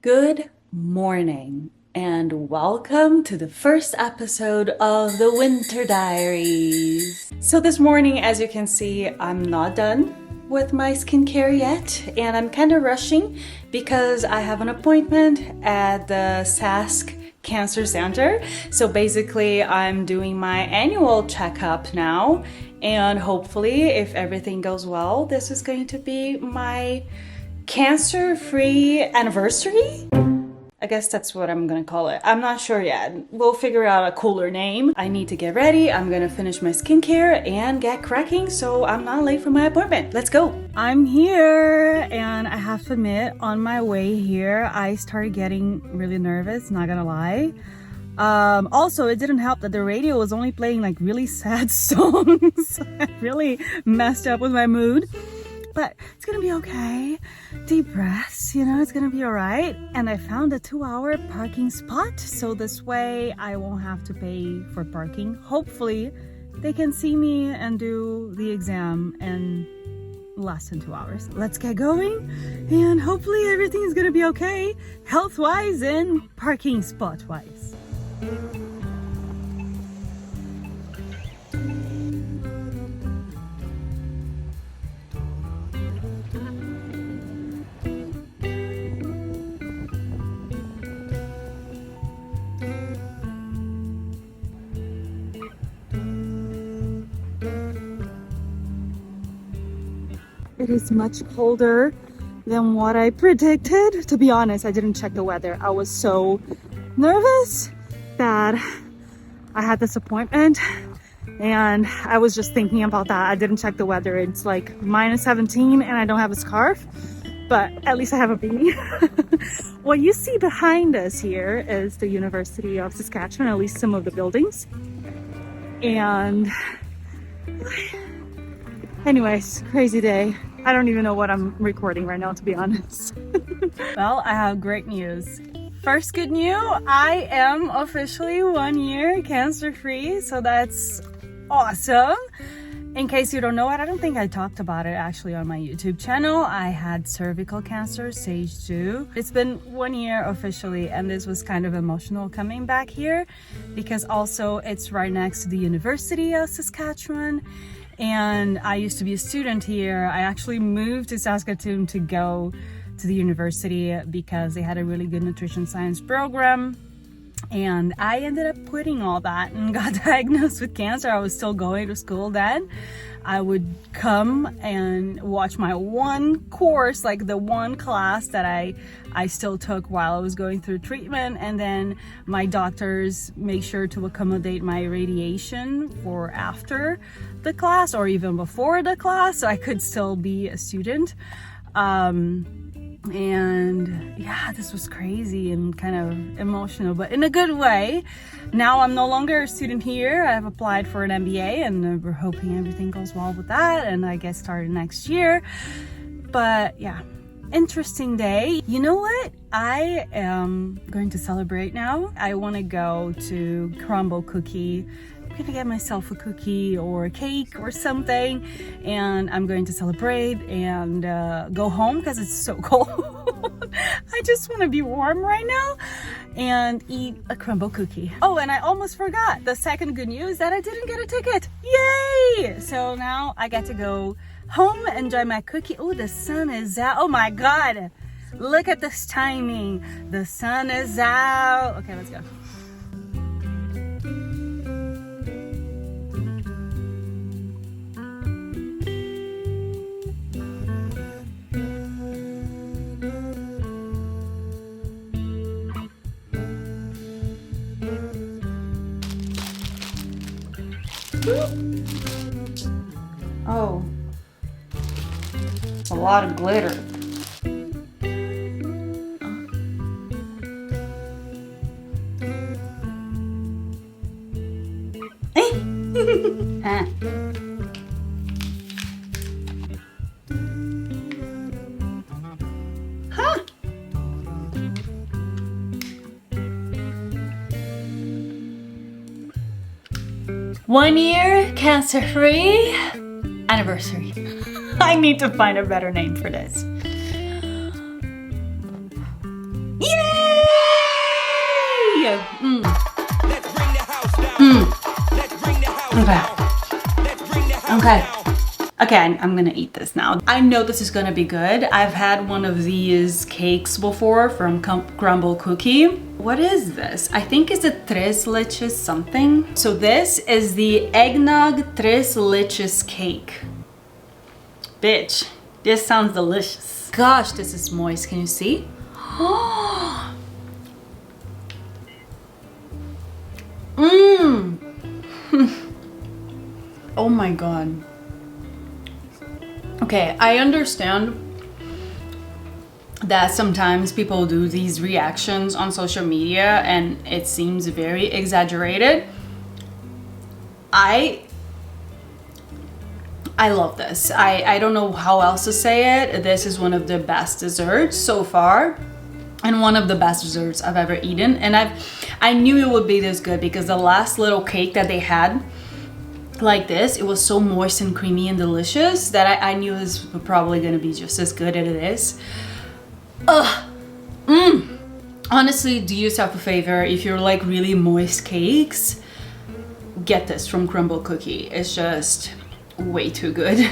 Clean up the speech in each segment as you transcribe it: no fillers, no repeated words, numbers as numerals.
Good morning and welcome to the first episode of the Winter Diaries. So this morning, as you can see, I'm not done with my skincare yet, and I'm kind of rushing because I have an appointment at the Sask Cancer Center. So basically, I'm doing my annual checkup now, and hopefully, if everything goes well, this is going to be my cancer-free anniversary? I guess that's what I'm gonna call it. I'm not sure yet. We'll figure out a cooler name. I need to get ready. I'm gonna finish my skincare and get cracking so I'm not late for my appointment. Let's go. I'm here and I have to admit, on my way here, I started getting really nervous, not gonna lie. Also, it didn't help that the radio was only playing like really sad songs. It really messed up with my mood. But it's gonna be okay. Deep breaths, it's gonna be all right. And I found a 2-hour parking spot, so this way I won't have to pay for parking. Hopefully they can see me and do the exam in less than 2 hours. Let's get going, and hopefully everything is gonna be okay, health-wise and parking spot-wise. It is much colder than what I predicted. To be honest, I didn't check the weather. I was so nervous that I had this appointment and I was just thinking about that. I didn't check the weather. It's like minus 17 and I don't have a scarf, but at least I have a beanie. What you see behind us here is the University of Saskatchewan, at least some of the buildings. And anyways, crazy day. I don't even know what I'm recording right now, to be honest. Well, I have great news. First good news, I am officially 1 year cancer-free, so that's awesome. In case you don't know it, I don't think I talked about it actually on my YouTube channel. I had cervical cancer, stage 2. It's been 1 year officially, and this was kind of emotional coming back here because also it's right next to the University of Saskatchewan. And I used to be a student here. I actually moved to Saskatoon to go to the university because they had a really good nutrition science program. And I ended up quitting all that and got diagnosed with cancer. I was still going to school then. I would come and watch my one course, like the one class that I still took while I was going through treatment, and then my doctors make sure to accommodate my radiation for after the class or even before the class so I could still be a student. And yeah, this was crazy and kind of emotional, but in a good way. Now I'm no longer a student here. I've applied for an MBA and we're hoping everything goes well with that and I get started next year. But yeah, interesting day. You know what? I am going to celebrate now. I want to go to Crumble Cookie. I'm gonna get myself a cookie or a cake or something, and I'm going to celebrate and go home because it's so cold. I just want to be warm right now and eat a crumble cookie. Oh, and I almost forgot the second good news, that I didn't get a ticket. Yay! So now I get to go home, enjoy my cookie. Oh, the sun is out. Oh my god, look at this timing. The sun is out. Okay, let's go. Oh, a lot of glitter. Huh. 1 year cancer-free anniversary. I need to find a better name for this. Yay! Okay. Okay. Okay, I'm gonna eat this now. I know this is gonna be good. I've had one of these cakes before from Crumble Cookie. What is this? I think it's a tres leches something. So this is the eggnog tres leches cake. Bitch, this sounds delicious. Gosh, this is moist, can you see? Mmm. Oh my God. Okay, I understand that sometimes people do these reactions on social media and it seems very exaggerated. I love this. I don't know how else to say it. This is one of the best desserts so far and one of the best desserts I've ever eaten. And I knew it would be this good because the last little cake that they had like this, it was so moist and creamy and delicious that I knew this was probably gonna be just as good as it is. Honestly, do yourself a favor. If you're like really moist cakes, get this from Crumble Cookie. It's just way too good.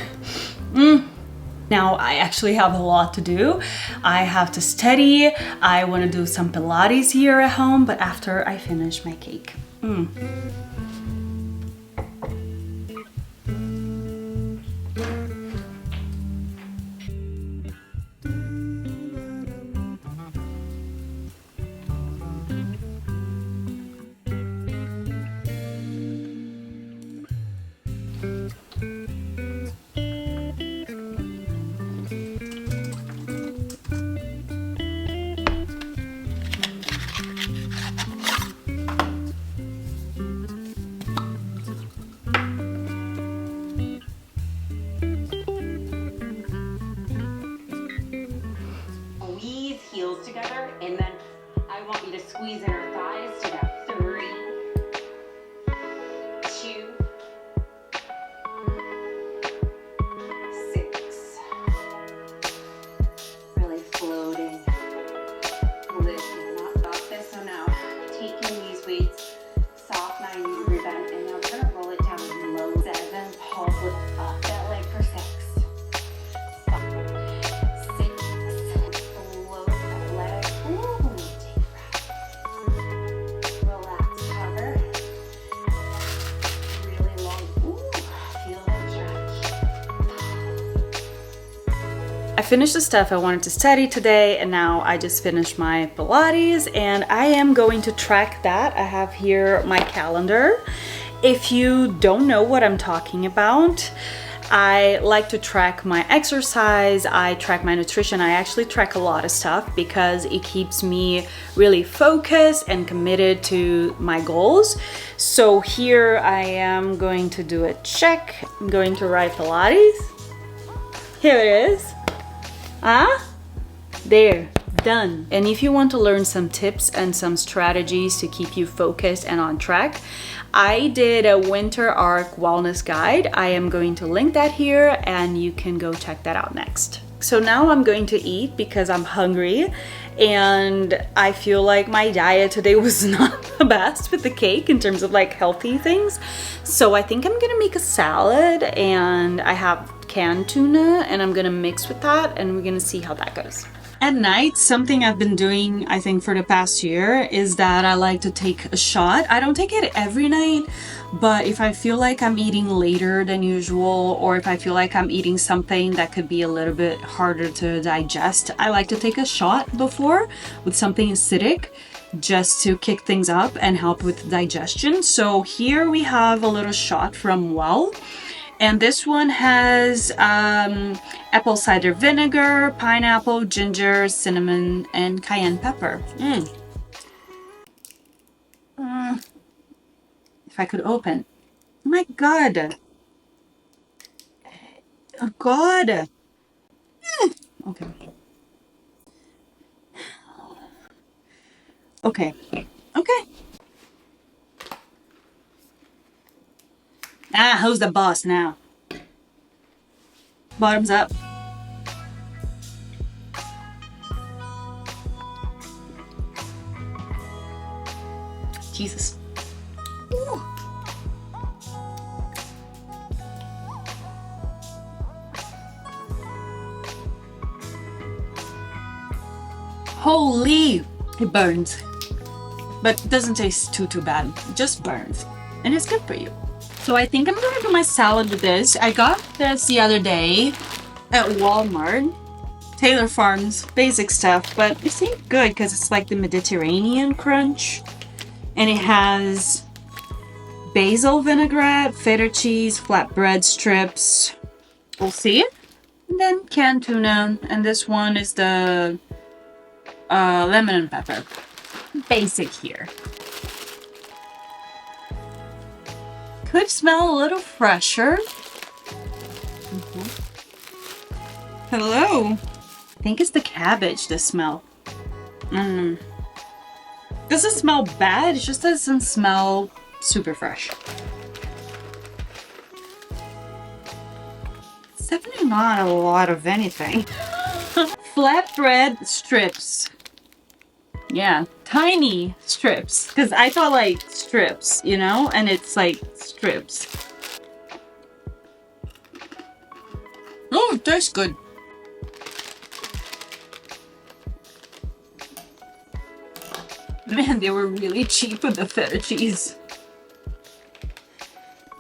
Now I actually have a lot to do. I have to study. I want to do some Pilates here at home, but after I finish my cake. Heels together, and then I want you to squeeze in her thighs together. 3, 2, 6. Really floating, lifting, not stop this. So now taking these weights, soft 90-degree bend, and now we're gonna roll it down low. 7, pulse lift up that leg for 6. I finished the stuff I wanted to study today, and now I just finished my Pilates and I am going to track that. I have here my calendar. If you don't know what I'm talking about, I like to track my exercise, I track my nutrition, I actually track a lot of stuff because it keeps me really focused and committed to my goals. So here I am going to do a check. I'm going to write Pilates. Here it is. There, done. And if you want to learn some tips and some strategies to keep you focused and on track, I did a winter arc wellness guide. I am going to link that here and you can go check that out next. So now I'm going to eat because I'm hungry and I feel like my diet today was not the best with the cake in terms of like healthy things. So I think I'm gonna make a salad and I have canned tuna and I'm gonna mix with that and we're gonna see how that goes. At night, something I've been doing, I think for the past year, is that I like to take a shot. I don't take it every night, but if I feel like I'm eating later than usual, or if I feel like I'm eating something that could be a little bit harder to digest, I like to take a shot before with something acidic, just to kick things up and help with digestion. So here we have a little shot from Well. And this one has apple cider vinegar, pineapple, ginger, cinnamon, and cayenne pepper. If I could open. Oh my God. Oh God. Okay. Okay. Okay. Who's the boss now? Bottoms up. Jesus. Ooh. Holy, it burns. But it doesn't taste too bad. It just burns. And it's good for you. So I think I'm gonna do my salad with this. I got this the other day at Walmart. Taylor Farms, basic stuff, but it seemed good because it's like the Mediterranean crunch. And it has basil vinaigrette, feta cheese, flatbread strips. We'll see. And then canned tuna. And this one is the lemon and pepper. Basic here. Could smell a little fresher. Hello. I think it's the cabbage, the smell. Doesn't smell bad, it just doesn't smell super fresh. It's definitely not a lot of anything. Flatbread strips. Yeah, tiny strips. Because I thought like strips, you know? And it's like strips. Oh, it tastes good. Man, they were really cheap with the feta cheese.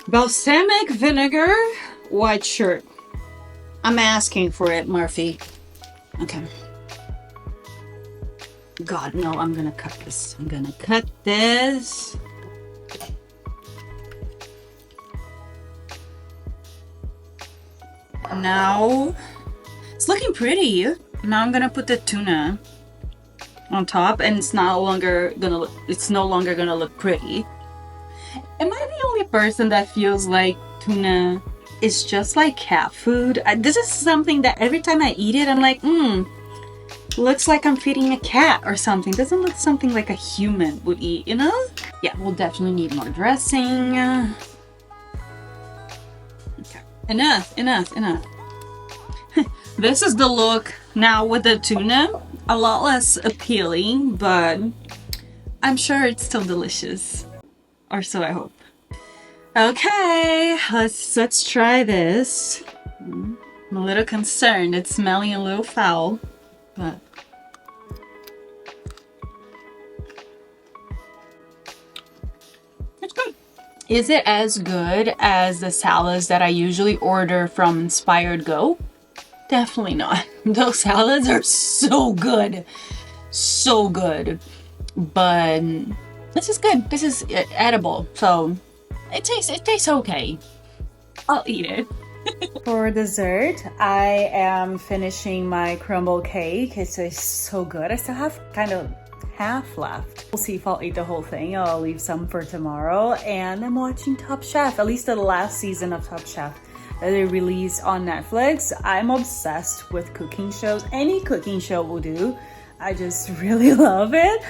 Balsamic vinegar, white shirt. I'm asking for it, Murphy. Okay. God, no, I'm gonna cut this. I'm gonna cut this. Now, it's looking pretty. Now I'm gonna put the tuna on top, and it's no longer gonna look pretty. Am I the only person that feels like tuna is just like cat food? This is something that every time I eat it, I'm like, looks like I'm feeding a cat or something. Doesn't look something like a human would eat, you know? Yeah, we'll definitely need more dressing. Okay. Enough. This is the look now with the tuna. A lot less appealing, but I'm sure it's still delicious. Or so I hope. Okay, let's try this. I'm a little concerned. It's smelling a little foul, but it's good. Is it as good as the salads that I usually order from Inspired Go? Definitely not. Those salads are so good. So good. But this is good. This is edible. So it tastes okay. I'll eat it. For dessert, I am finishing my crumble cake. It tastes so good. I still have kind of half left. We'll see if I'll eat the whole thing. I'll leave some for tomorrow. And I'm watching Top Chef, at least the last season of Top Chef that they released on Netflix. I'm obsessed with cooking shows. Any cooking show will do. I just really love it.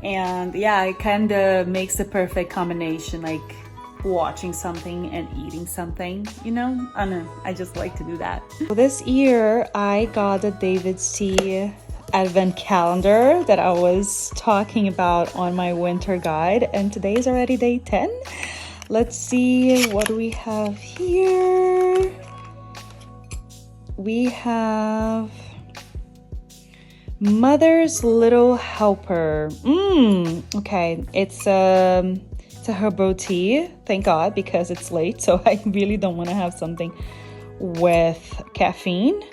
And yeah, it kind of makes the perfect combination, like watching something and eating something, you know? I don't know, I just like to do that. So this year, I got the David's Tea advent calendar that I was talking about on my winter guide, and today is already day 10. Let's see what we have here. We have Mother's Little Helper. Okay, it's a herbal tea, thank God, because it's late, so I really don't want to have something with caffeine.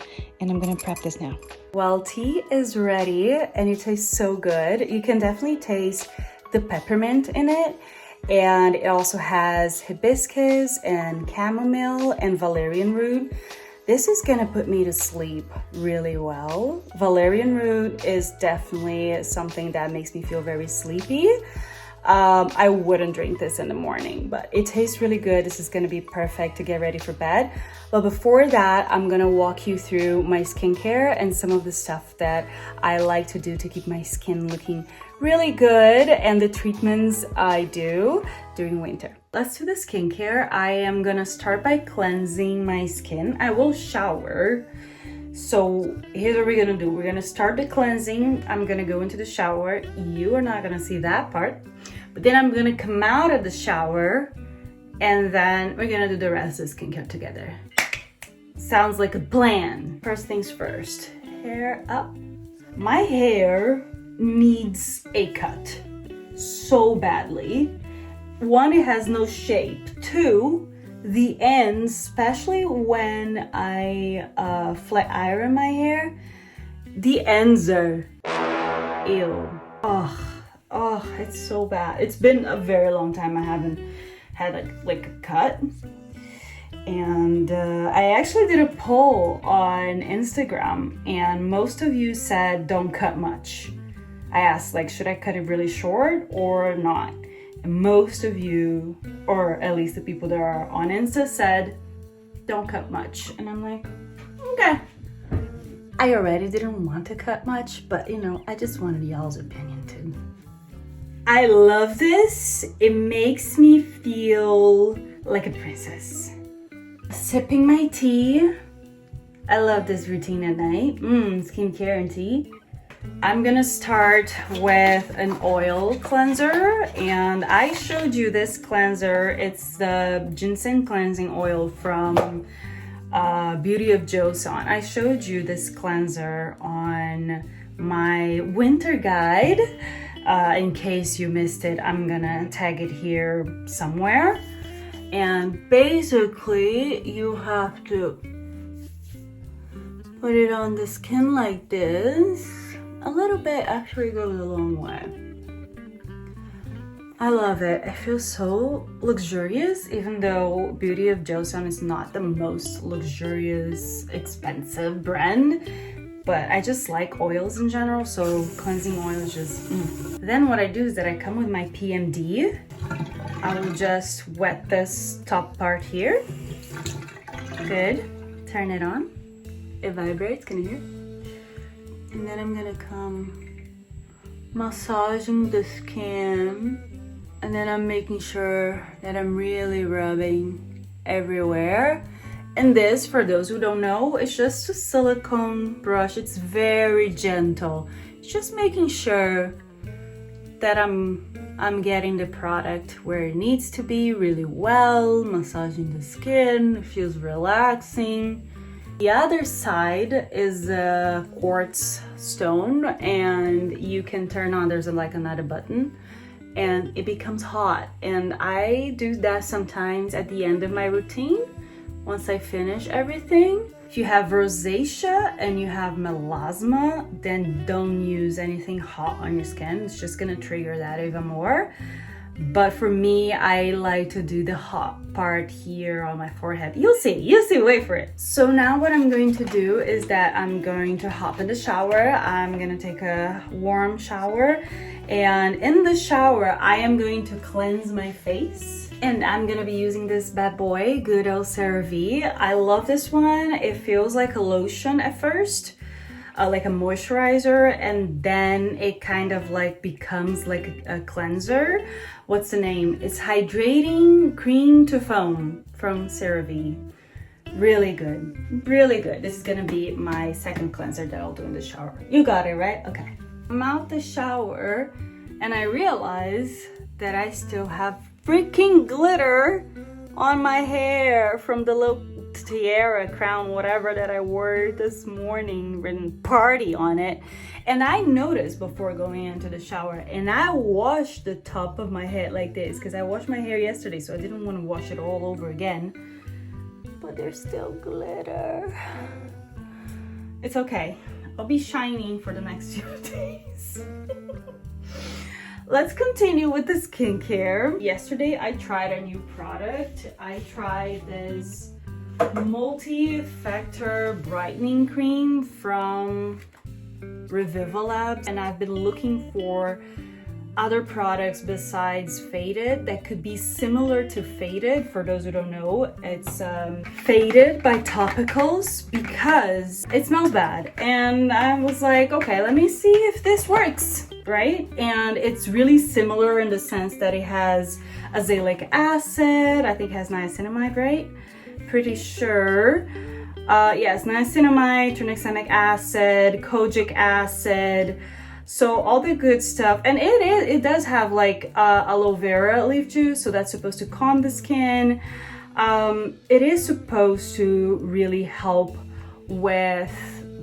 And I'm gonna prep this now. Well, tea is ready and it tastes so good. You can definitely taste the peppermint in it. And it also has hibiscus and chamomile and valerian root. This is gonna put me to sleep really well. Valerian root is definitely something that makes me feel very sleepy. I wouldn't drink this in the morning, but it tastes really good. This is gonna be perfect to get ready for bed. But before that, I'm gonna walk you through my skincare and some of the stuff that I like to do to keep my skin looking really good and the treatments I do during winter. Let's do the skincare. I am gonna start by cleansing my skin. I will shower. So here's what we're gonna do. We're gonna start the cleansing. I'm gonna go into the shower. You are not gonna see that part. But then I'm gonna come out of the shower and then we're gonna do the rest of the skincare together. Sounds like a plan. First things first, hair up. My hair needs a cut so badly. One, it has no shape. Two, the ends, especially when I flat iron my hair, the ends are ew. Oh, it's so bad. It's been a very long time I haven't had like a cut. And I actually did a poll on Instagram, and most of you said don't cut much. I asked, like, should I cut it really short or not? And most of you, or at least the people that are on Insta, said don't cut much. And I'm like, okay. I already didn't want to cut much, but you know, I just wanted y'all's opinion too. I love this. It makes me feel like a princess. Sipping my tea. I love this routine at night. Skincare and tea. I'm gonna start with an oil cleanser, and I showed you this cleanser. It's the ginseng cleansing oil from Beauty of Joseon. I showed you this cleanser on my winter guide. In case you missed it, I'm gonna tag it here somewhere. And basically, you have to put it on the skin like this. A little bit actually goes a long way. I love it. It feels so luxurious, even though Beauty of Joseon is not the most luxurious, expensive brand. But I just like oils in general, so cleansing oil is just Then what I do is that I come with my PMD. I will just wet this top part here. Good. Turn it on. It vibrates, can you hear? And then I'm gonna come massaging the skin. And then I'm making sure that I'm really rubbing everywhere. And this, for those who don't know, it's just a silicone brush. It's very gentle. It's just making sure that I'm getting the product where it needs to be really well, massaging the skin. It feels relaxing. The other side is a quartz stone, and you can turn on, there's like another button, and it becomes hot. And I do that sometimes at the end of my routine, once I finish everything. If you have rosacea and you have melasma, then don't use anything hot on your skin. It's just gonna trigger that even more. But for me, I like to do the hot part here on my forehead. You'll see, wait for it. So now what I'm going to do is that I'm going to hop in the shower. I'm gonna take a warm shower. And in the shower, I am going to cleanse my face. And I'm gonna be using this bad boy, Good Old CeraVe. I love this one. It feels like a lotion at first. Like a moisturizer, and then it kind of like becomes like a cleanser. What's the name? It's Hydrating Cream to Foam from CeraVe. Really good, really good. This is gonna be my second cleanser that I'll do in the shower. You got it, right? Okay. I'm out the shower and I realize that I still have freaking glitter on my hair from the little tiara, crown, whatever that I wore this morning and party on it. And I noticed before going into the shower, and I washed the top of my head like this because I washed my hair yesterday, so I didn't want to wash it all over again. But there's still glitter. It's okay. I'll be shining for the next few days. Let's continue with the skincare. Yesterday I tried a new product. I tried this multi-factor brightening cream from Revivify, and I've been looking for other products besides Faded that could be similar to Faded. For those who don't know, it's Faded by Topicals because it smells bad, and I was like, okay, let me see if this works, right? And it's really similar in the sense that it has azelaic acid, I think it has niacinamide, right? Pretty sure. Yes, niacinamide, tranexamic acid, kojic acid, so all the good stuff. And it does have like aloe vera leaf juice, so that's supposed to calm the skin. It is supposed to really help with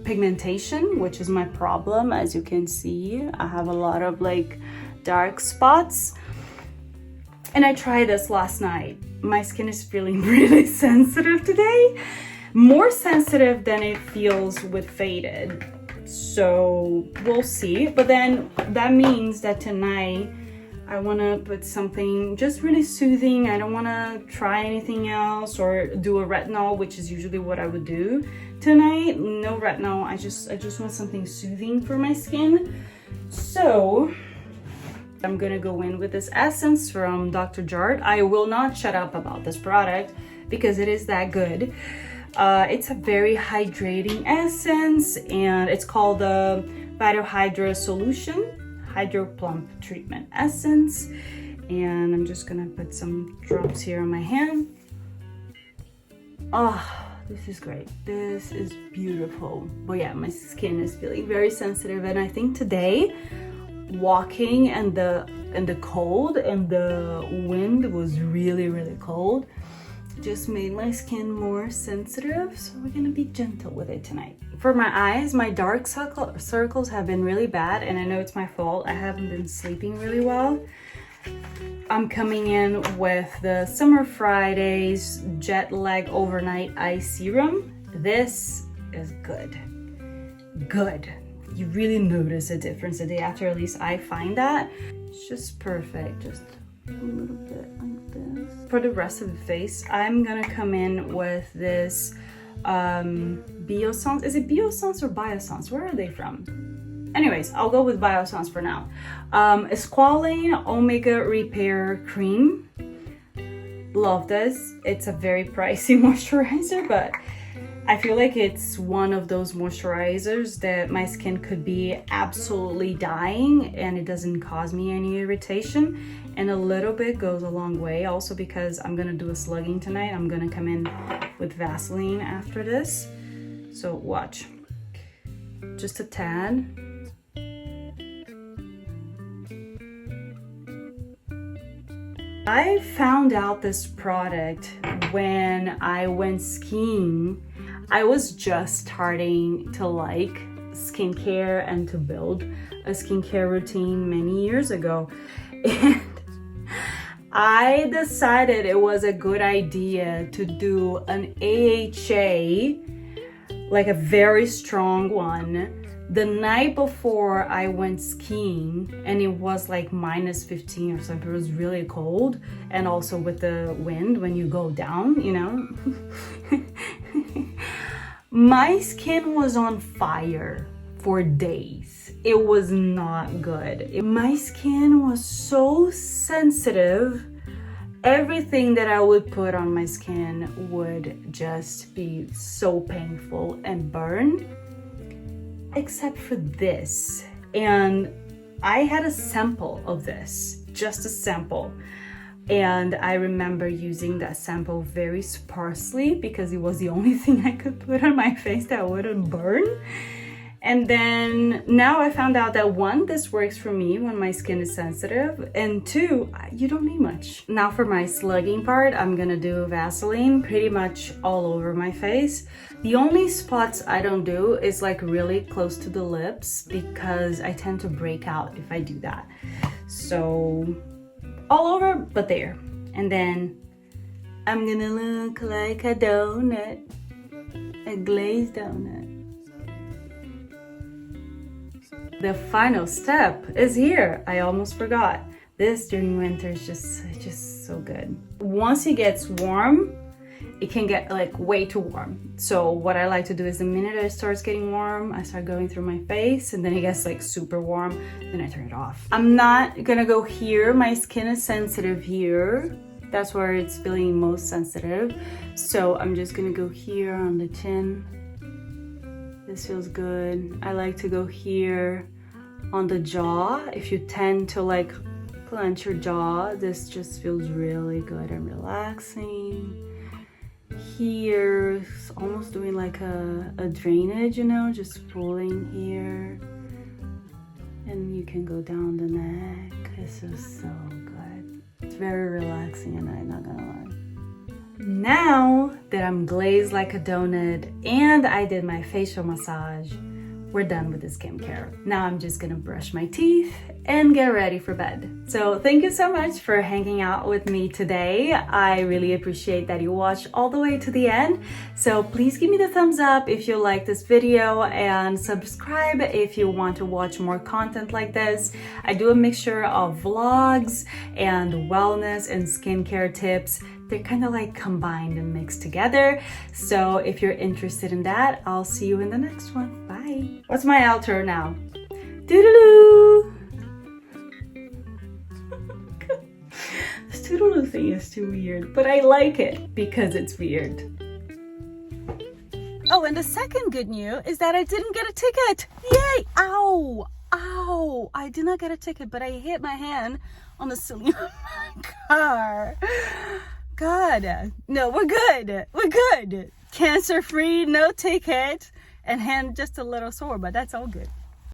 pigmentation, which is my problem. As you can see, I have a lot of like dark spots. And I tried this last night. My skin is feeling really sensitive today, more sensitive than it feels with faded. So we'll see. But then that means that tonight I want to put something just really soothing. I don't want to try anything else or do a retinol, which is usually what I would do tonight. No retinol. I just want something soothing for my skin. So I'm gonna go in with this essence from Dr. Jart. I will not shut up about this product because it is that good. It's a very hydrating essence, and it's called the Vital Hydra Solution Hydro Plump Treatment Essence. And I'm just gonna put some drops here on my hand. Oh, this is great. This is beautiful. But yeah, my skin is feeling very sensitive, and I think today walking and the cold and the wind was really cold just made my skin more sensitive, so we're gonna be gentle with it tonight. For my eyes, my dark circles have been really bad, and I know it's my fault. I haven't been sleeping really well. I'm coming in with the Summer Fridays Jet Lag Overnight Eye Serum. This is good. You really notice a difference the day after, at least I find that. It's just perfect, just a little bit like this. For the rest of the face, I'm gonna come in with this Biossance. Is it Biossance or Biossance? Where are they from? Anyways, I'll go with Biossance for now. Squalane Omega Repair Cream. Love this. It's a very pricey moisturizer, but I feel like it's one of those moisturizers that my skin could be absolutely dying and it doesn't cause me any irritation. And a little bit goes a long way. Also because I'm gonna do a slugging tonight, I'm gonna come in with Vaseline after this. So watch. Just a tad. I found out this product when I went skiing. I was just starting to like skincare and to build a skincare routine many years ago. And I decided it was a good idea to do an AHA, like a very strong one, the night before I went skiing, and it was like -15 or something. It was really cold, and also with the wind when you go down, you know. My skin was on fire for days. It was not good. My skin was so sensitive. Everything that I would put on my skin would just be so painful and burn, except for this. And I had a sample of this, just a sample. And I remember using that sample very sparsely because it was the only thing I could put on my face that wouldn't burn. And then now I found out that one, this works for me when my skin is sensitive, and two, you don't need much. Now for my slugging part, I'm gonna do Vaseline pretty much all over my face. The only spots I don't do is like really close to the lips because I tend to break out if I do that. So all over but there. And then I'm gonna look like a donut, a glazed donut. The final step is here. I almost forgot. This during winter is just so good. Once it gets warm, it can get like way too warm. So what I like to do is the minute it starts getting warm, I start going through my face, and then it gets like super warm, then I turn it off. I'm not gonna go here. My skin is sensitive here. That's where it's feeling most sensitive. So I'm just gonna go here on the chin. This feels good. I like to go here on the jaw. If you tend to like clench your jaw, this just feels really good and relaxing. Here, it's almost doing like a drainage, you know, just pulling here. And you can go down the neck. This is so good. It's very relaxing at night, not gonna lie. Now that I'm glazed like a donut and I did my facial massage, we're done with the skincare. Now I'm just gonna brush my teeth and get ready for bed. So thank you so much for hanging out with me today. I really appreciate that you watched all the way to the end. So please give me the thumbs up if you like this video and subscribe if you want to watch more content like this. I do a mixture of vlogs and wellness and skincare tips. They're kind of like combined and mixed together. So if you're interested in that, I'll see you in the next one. Bye. What's my outro now? Doodaloo! This doodaloo thing is too weird, but I like it because it's weird. Oh, and the second good news is that I didn't get a ticket. Yay! Ow! Ow! I did not get a ticket, but I hit my hand on the ceiling of my car. God, no, we're good. We're good. Cancer free, no ticket, and hand just a little sore, but that's all good.